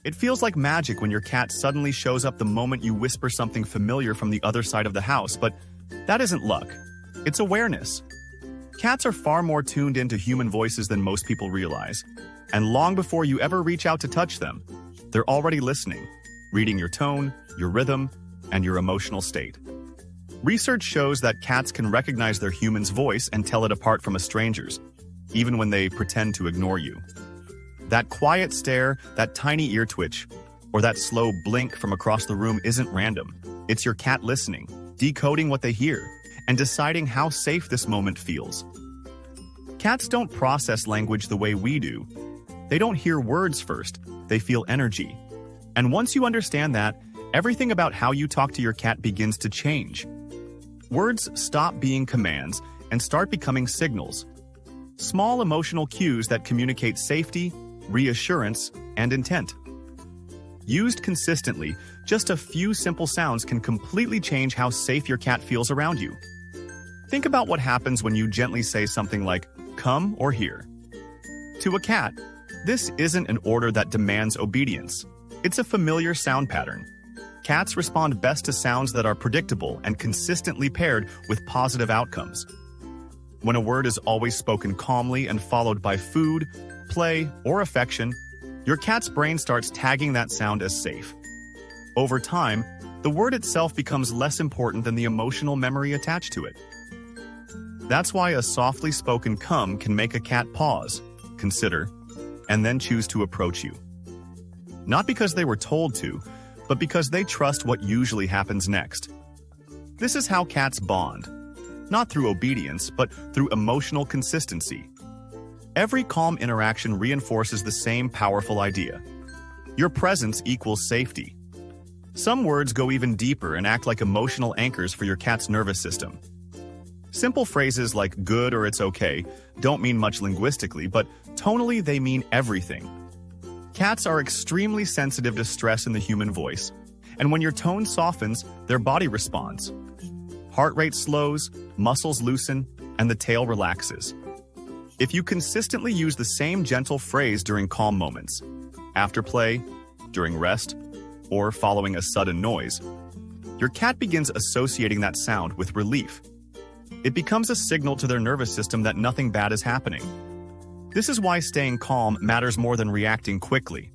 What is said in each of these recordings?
It feels like magic when your cat suddenly shows up the moment you whisper something familiar from the other side of the house, but that isn't luck. It's awareness. Cats are far more tuned into human voices than most people realize, and long before you ever reach out to touch them, they're already listening, reading your tone, your rhythm, and your emotional state. Research shows that cats can recognize their human's voice and tell it apart from a stranger's, even when they pretend to ignore you. That quiet stare, that tiny ear twitch, or that slow blink from across the room isn't random. It's your cat listening, decoding what they hear, and deciding how safe this moment feels. Cats don't process language the way we do. They don't hear words first, they feel energy. And once you understand that, everything about how you talk to your cat begins to change. Words stop being commands and start becoming signals. Small emotional cues that communicate safety, reassurance, and intent. Used consistently, just a few simple sounds can completely change how safe your cat feels around you. Think about what happens when you gently say something like, "Come" or "Here." To a cat, this isn't an order that demands obedience. It's a familiar sound pattern. Cats respond best to sounds that are predictable and consistently paired with positive outcomes. When a word is always spoken calmly and followed by food, play, or affection, your cat's brain starts tagging that sound as safe. Over time, the word itself becomes less important than the emotional memory attached to it. That's why a softly spoken "come" can make a cat pause, consider, and then choose to approach you. Not because they were told to, but because they trust what usually happens next. This is how cats bond, not through obedience, but through emotional consistency. Every calm interaction reinforces the same powerful idea. Your presence equals safety. Some words go even deeper and act like emotional anchors for your cat's nervous system. Simple phrases like "good" or "it's okay" don't mean much linguistically, but tonally they mean everything. Cats are extremely sensitive to stress in the human voice, and when your tone softens, their body responds. Heart rate slows, muscles loosen, and the tail relaxes. If you consistently use the same gentle phrase during calm moments, after play, during rest, or following a sudden noise, your cat begins associating that sound with relief. It becomes a signal to their nervous system that nothing bad is happening. This is why staying calm matters more than reacting quickly.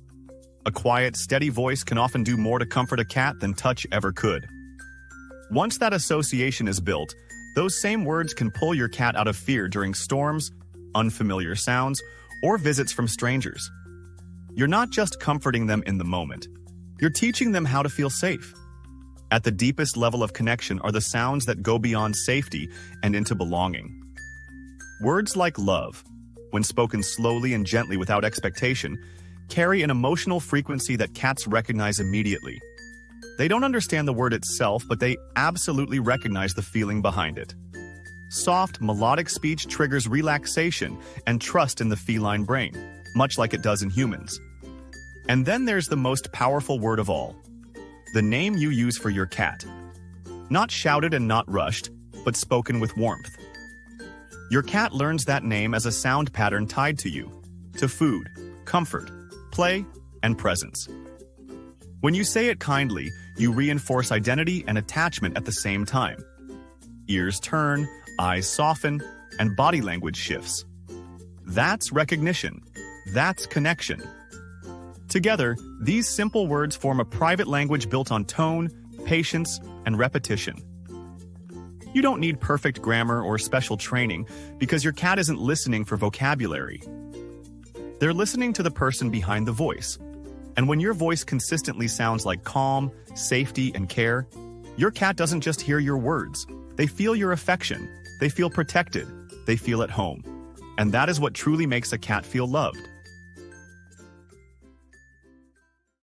A quiet, steady voice can often do more to comfort a cat than touch ever could. Once that association is built, those same words can pull your cat out of fear during storms, unfamiliar sounds, or visits from strangers. You're not just comforting them in the moment. You're teaching them how to feel safe. At the deepest level of connection are the sounds that go beyond safety and into belonging. Words like love, when spoken slowly and gently without expectation, carry an emotional frequency that cats recognize immediately. They don't understand the word itself, but they absolutely recognize the feeling behind it. Soft, melodic speech triggers relaxation and trust in the feline brain, much like it does in humans. And then there's the most powerful word of all, the name you use for your cat. Not shouted and not rushed, but spoken with warmth. Your cat learns that name as a sound pattern tied to you, to food, comfort, play, and presence. When you say it kindly, you reinforce identity and attachment at the same time. Ears turn, eyes soften, and body language shifts. That's recognition. That's connection. Together, these simple words form a private language built on tone, patience, and repetition. You don't need perfect grammar or special training because your cat isn't listening for vocabulary. They're listening to the person behind the voice. And when your voice consistently sounds like calm, safety, and care, your cat doesn't just hear your words. They feel your affection. They feel protected. They feel at home. And that is what truly makes a cat feel loved.